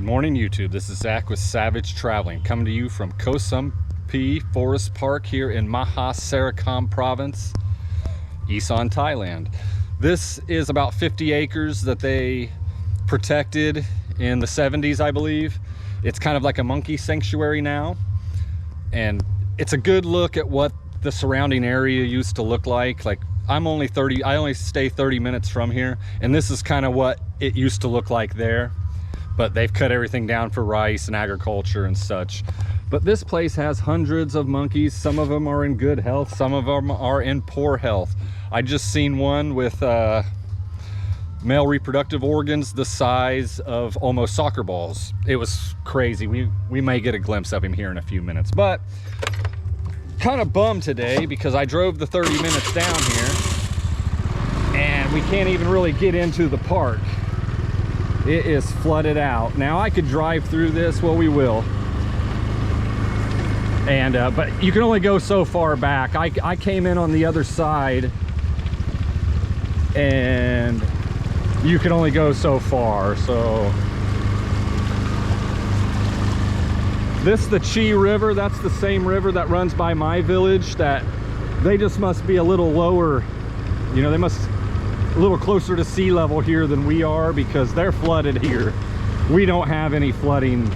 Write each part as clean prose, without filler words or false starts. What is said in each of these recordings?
Good morning, YouTube. This is Zach with Savage Traveling, coming to you from Kosumphi Forest Park here in Maha Sarakham province, Isaan, Thailand. This is about 50 acres that they protected in the 70s, I believe. It's kind of like a monkey sanctuary now, and it's a good look at what the surrounding area used to look like. I only stay 30 minutes from here, and this is kind of what it used to look like there. But they've cut everything down for rice and agriculture and such. But this place has hundreds of monkeys. Some of them are in good health, some of them are in poor health. I just seen one with male reproductive organs the size of almost soccer balls. It was crazy. We may get a glimpse of him here in a few minutes. But kind of bummed today because I drove the 30 minutes down here and we can't even really get into the park. It is flooded out. Now I could drive through this, well, we will. And but you can only go so far back. I came in on the other side and you can only go so far. So this, the Chi River, that's the same river that runs by my village. That they just must be a little lower, you know, they must a little closer to sea level here than we are, because they're flooded here. We don't have any flooding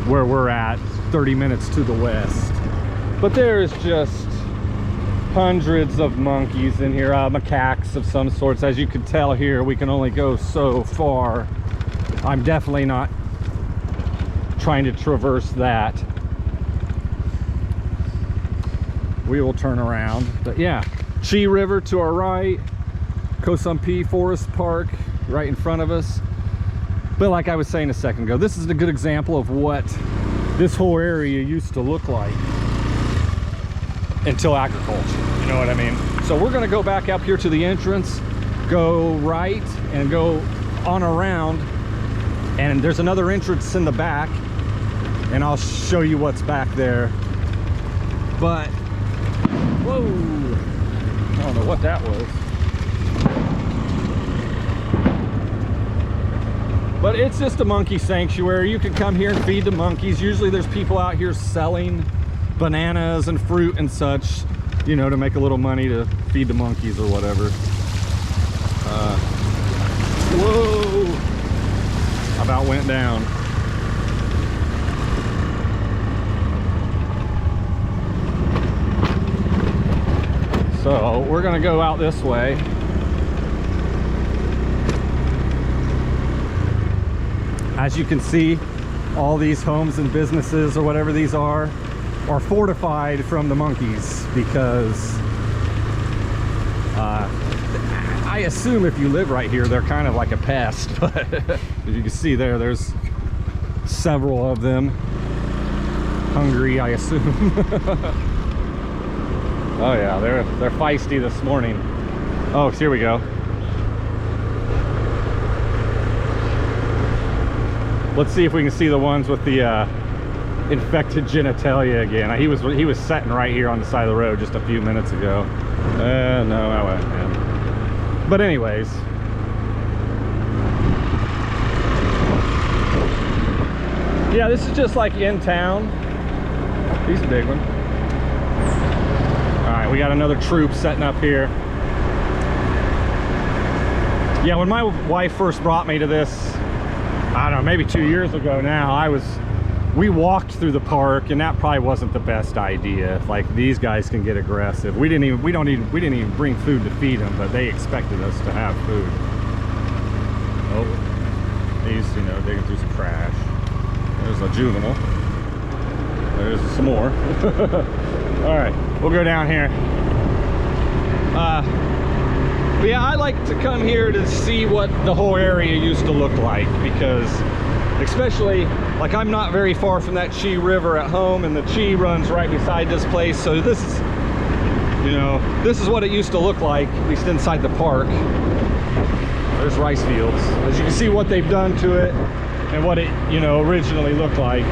where we're at 30 minutes to the west. But there's just hundreds of monkeys in here, macaques of some sorts. As you can tell here, we can only go so far. I'm definitely not trying to traverse that. We will turn around. But yeah, Chi River to our right, Kosumphi Forest Park right in front of us. But like I was saying a second ago, this is a good example of what this whole area used to look like until agriculture, you know what I mean? So we're gonna go back up here to the entrance, go right and go on around, and there's another entrance in the back, and I'll show you what's back there. But whoa, I don't know what that was. But it's just a monkey sanctuary. You can come here and feed the monkeys. Usually there's people out here selling bananas and fruit and such, you know, to make a little money to feed the monkeys or whatever. Whoa! About went down. So we're gonna go out this way. As you can see, all these homes and businesses or whatever these are fortified from the monkeys, because I assume if you live right here, they're kind of like a pest. But as you can see there's several of them. Hungry, I assume. Oh yeah, they're feisty this morning. Oh, here we go. Let's see if we can see the ones with the infected genitalia again. He was sitting right here on the side of the road just a few minutes ago. No, I wasn't, man. But anyways. Yeah, this is just like in town. He's a big one. All right, we got another troop setting up here. Yeah, when my wife first brought me to this, I don't know, maybe 2 years ago now, we walked through the park, and that probably wasn't the best idea. Like, these guys can get aggressive. We didn't even bring food to feed them, but they expected us to have food. Oh, he's, you know, digging through some trash. There's a juvenile. There's some more. All right, we'll go down here. But yeah, I like to come here to see what the whole area used to look like, because especially, like, I'm not very far from that Chi River at home, and the Chi runs right beside this place. So this is, you know, this is what it used to look like, at least inside the park. There's rice fields. As you can see what they've done to it and what it, you know, originally looked like.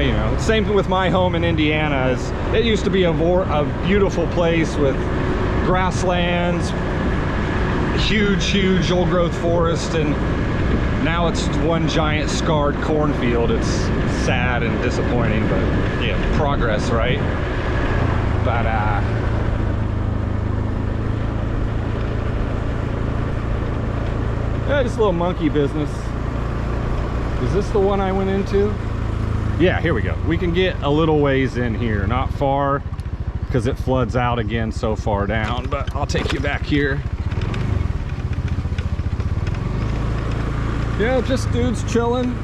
You know, same thing with my home in Indiana. It used to be a beautiful place with grasslands, huge old growth forest, and Now it's one giant scarred cornfield. It's sad and disappointing, but yeah, progress, right? But yeah, just a little monkey business. Is this the one I went into? Yeah, here we go. We can get a little ways in here, not far, because it floods out again so far down, but I'll take you back here. Yeah, just dudes chilling.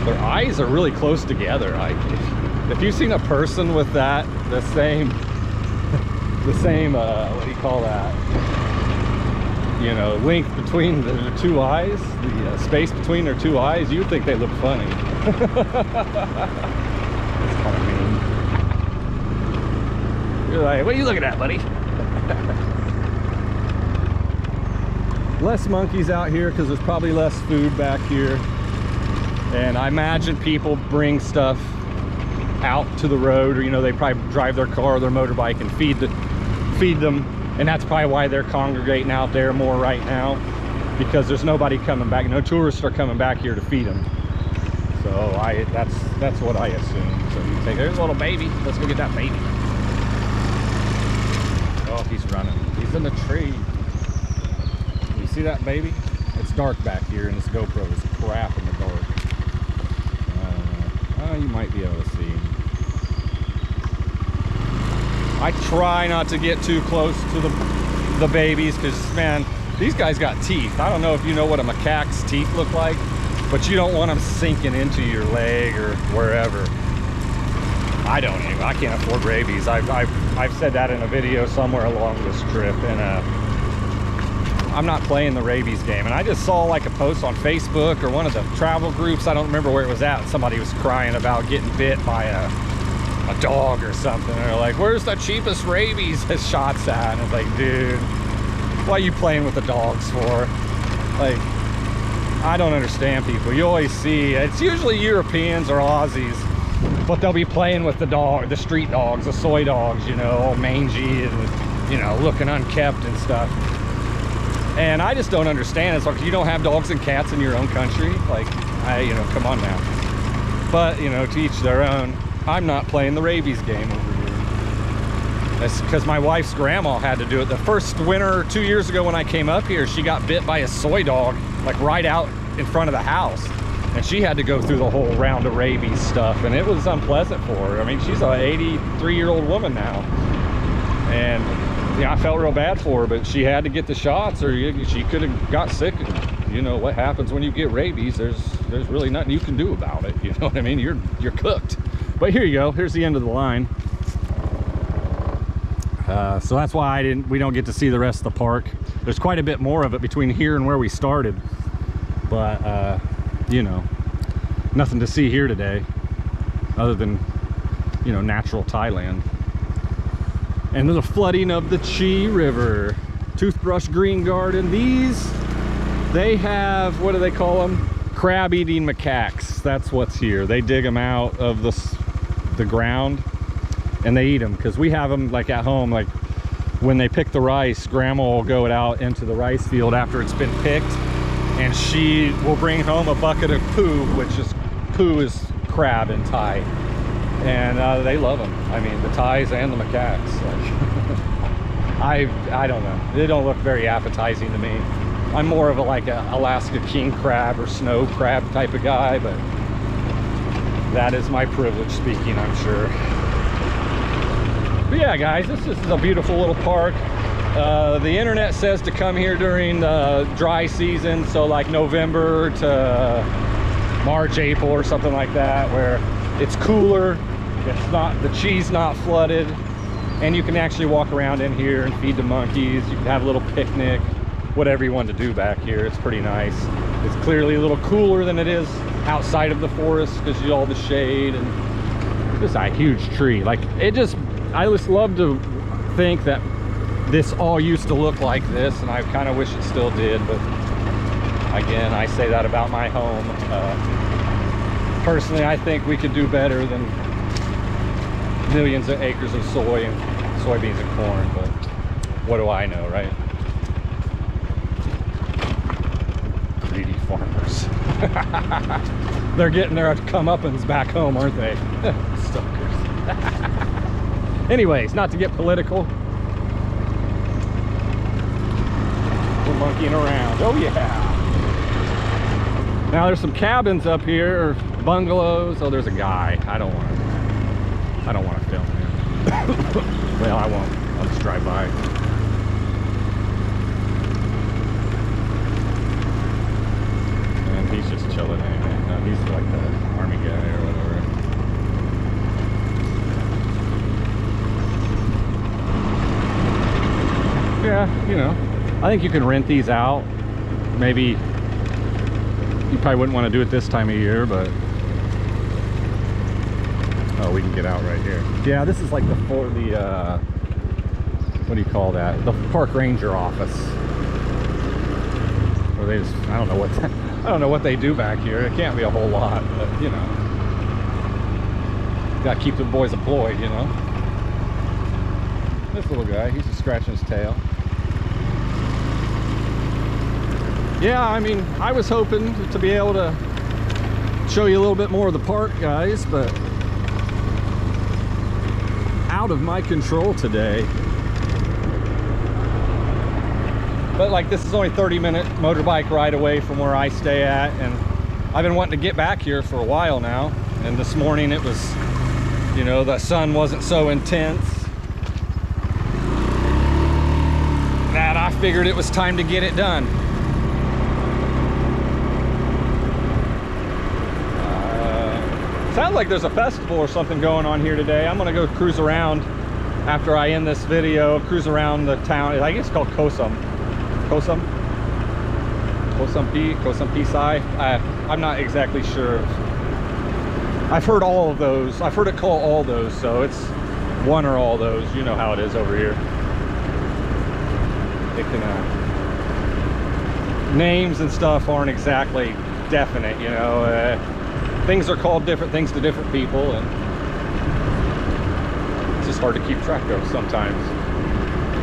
Their eyes are really close together. Like, if you've seen a person with that, the same, what do you call that? You know, length between the two eyes, the space between their two eyes, you'd think they look funny. That's kind of mean. You're like, what are you looking at, buddy? Less monkeys out here because there's probably less food back here. And I imagine people bring stuff out to the road, or you know, they probably drive their car or their motorbike and feed them, and that's probably why they're congregating out there more right now, because there's nobody coming back. No tourists are coming back here to feed them. So that's what I assume. So you take, there's a little baby. Let's go get that baby. Oh, he's running. He's in the tree. You see that baby? It's dark back here, and this GoPro is crap in the dark. You might be able to see him. I try not to get too close to the babies, because man, these guys got teeth. I don't know if you know what a macaque's teeth look like, but you don't want them sinking into your leg or wherever. I can't afford rabies. I've said that in a video somewhere along this trip, and I'm not playing the rabies game. And I just saw like a post on Facebook or one of the travel groups, I don't remember where it was at, somebody was crying about getting bit by a dog or something. And they're like, where's the cheapest rabies shots at? And it's like, dude, what are you playing with the dogs for? Like, I don't understand people. You always see, it's usually Europeans or Aussies, but they'll be playing with the street dogs, the soy dogs, you know, all mangy and, you know, looking unkept and stuff. And I just don't understand. It's like, you don't have dogs and cats in your own country. Like, you know, come on now. But, you know, to each their own. I'm not playing the rabies game over here. That's because my wife's grandma had to do it. The first winter 2 years ago when I came up here, she got bit by a soy dog, like right out in front of the house. And she had to go through the whole round of rabies stuff. And it was unpleasant for her. I mean, she's an 83-year-old woman now. And yeah, I felt real bad for her, but she had to get the shots or she could have got sick. You know what happens when you get rabies, there's really nothing you can do about it. You know what I mean? You're cooked. But here you go. Here's the end of the line. So that's why we don't get to see the rest of the park. There's quite a bit more of it between here and where we started. But, you know, nothing to see here today other than, you know, natural Thailand. And the flooding of the Chi River. Toothbrush Green Garden. These, they have, what do they call them? Crab eating macaques. That's what's here. They dig them out of the ground and they eat them, because we have them like at home. Like when they pick the rice, grandma will go out into the rice field after it's been picked, and she will bring home a bucket of poo, which is crab in Thai. And they love them. I mean, the Thais and the macaques. Like, I don't know. They don't look very appetizing to me. I'm more of like a Alaska king crab or snow crab type of guy, but that is my privilege speaking, I'm sure. But yeah, guys, this is a beautiful little park. The internet says to come here during the dry season, so like November to March, April, or something like that, where it's cooler. It's not, the Chi's not flooded, and you can actually walk around in here and feed the monkeys. You can have a little picnic, whatever you want to do back here. It's pretty nice. It's clearly a little cooler than it is outside of the forest because you all the shade, and just a huge tree. Like, I just love to think that this all used to look like this, and I kind of wish it still did, but again, I say that about my home. Personally, I think we could do better than millions of acres of soy and soybeans and corn, but what do I know, right? Greedy farmers. They're getting their comeuppance back home, aren't they? Stalkers. Anyways, not to get political, we're monkeying around. Oh yeah. Now there's some cabins up here, or bungalows. Oh, there's a guy. I don't want to film him. Well, I won't. I'll just drive by. And he's just chilling anyway. No, he's like the army guy or whatever. Yeah, you know, I think you can rent these out. Maybe you probably wouldn't want to do it this time of year, but oh, we can get out right here. Yeah, this is like the what do you call that? The park ranger office. Or they just, I don't know what they do back here. It can't be a whole lot, but you know, gotta keep the boys employed, you know. This little guy, he's just scratching his tail. Yeah, I mean, I was hoping to be able to show you a little bit more of the park, guys, but out of my control today. But like, this is only 30-minute motorbike ride away from where I stay at, and I've been wanting to get back here for a while now. And this morning it was, you know, the sun wasn't so intense that I figured it was time to get it done. Sounds like there's a festival or something going on here today. I'm gonna go cruise around after I end this video, cruise around the town. I think it's called Kosumphi. I'm not exactly sure. I've heard all of those. I've heard it called all those, so it's one or all those. You know how it is over here. It can, names and stuff aren't exactly definite, you know. Things are called different things to different people, and it's just hard to keep track of sometimes.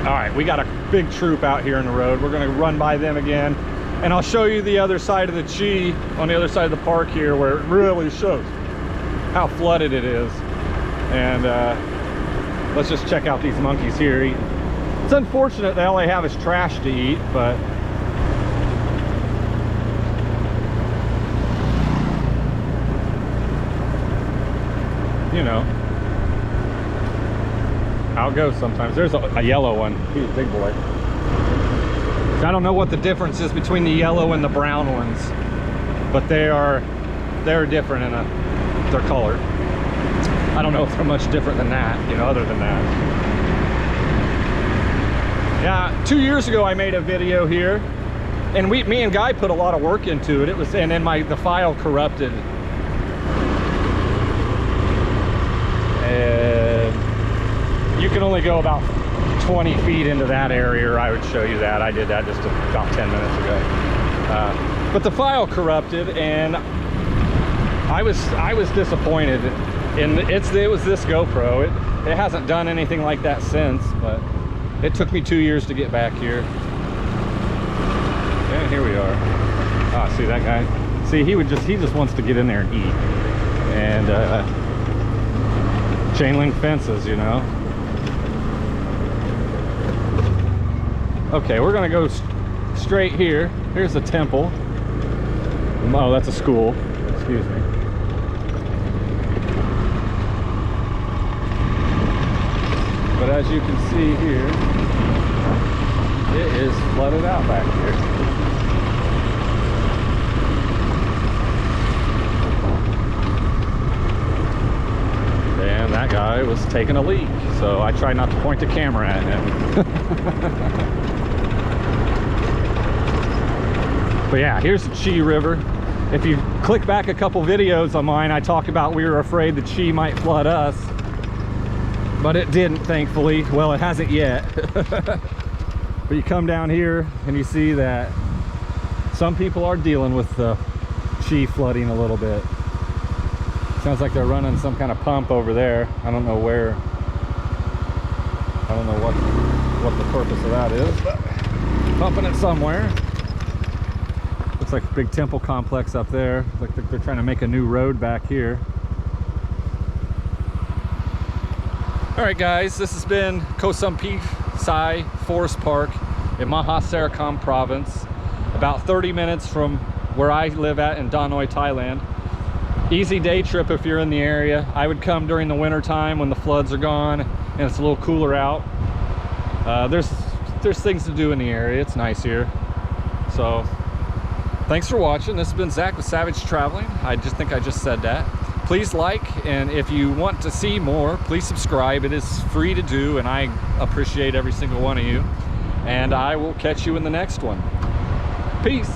All right, we got a big troop out here in the road. We're gonna run by them again, and I'll show you the other side of the Chi, on the other side of the park here, where it really shows how flooded it is. And let's just check out these monkeys here eating. It's unfortunate they all they have is trash to eat, but you know how it goes sometimes. There's a yellow one. He's a big boy. I don't know what the difference is between the yellow and the brown ones, but they're different in their color. I don't know if they're much different than that, you know, other than that. Yeah, 2 years ago I made a video here, and me and Guy put a lot of work into it. It was, and then the file corrupted. And you can only go about 20 feet into that area, or I would show you that. I did that just about 10 minutes ago. But the file corrupted, and I was disappointed. And it was this GoPro. It hasn't done anything like that since, but it took me 2 years to get back here. And here we are. Ah, see that guy? See, he just wants to get in there and eat. And chain link fences, you know. Okay, we're gonna go straight here. Here's the temple. Oh, that's a school. Excuse me. But as you can see here, it is flooded out back here. And that guy was taking a leak, so I tried not to point the camera at him. But yeah, here's the Chi River. If you click back a couple videos on mine, I talked about we were afraid the Chi might flood us, but it didn't, thankfully. Well, it hasn't yet. But you come down here and you see that some people are dealing with the Chi flooding a little bit. Sounds like they're running some kind of pump over there. I don't know where. I don't know what the purpose of that is, but pumping it somewhere. Looks like a big temple complex up there. Like they're trying to make a new road back here. All right, guys, this has been Kosumphi Forest Park in Maha Sarakham province, about 30 minutes from where I live at in Danoi, Thailand. Easy day trip if you're in the area. I would come during the winter time when the floods are gone and it's a little cooler out. There's things to do in the area. It's nice here. So thanks for watching. This has been Zach with Savage Traveling. I think I just said that. Please like, and if you want to see more, please subscribe. It is free to do, and I appreciate every single one of you. And I will catch you in the next one. Peace.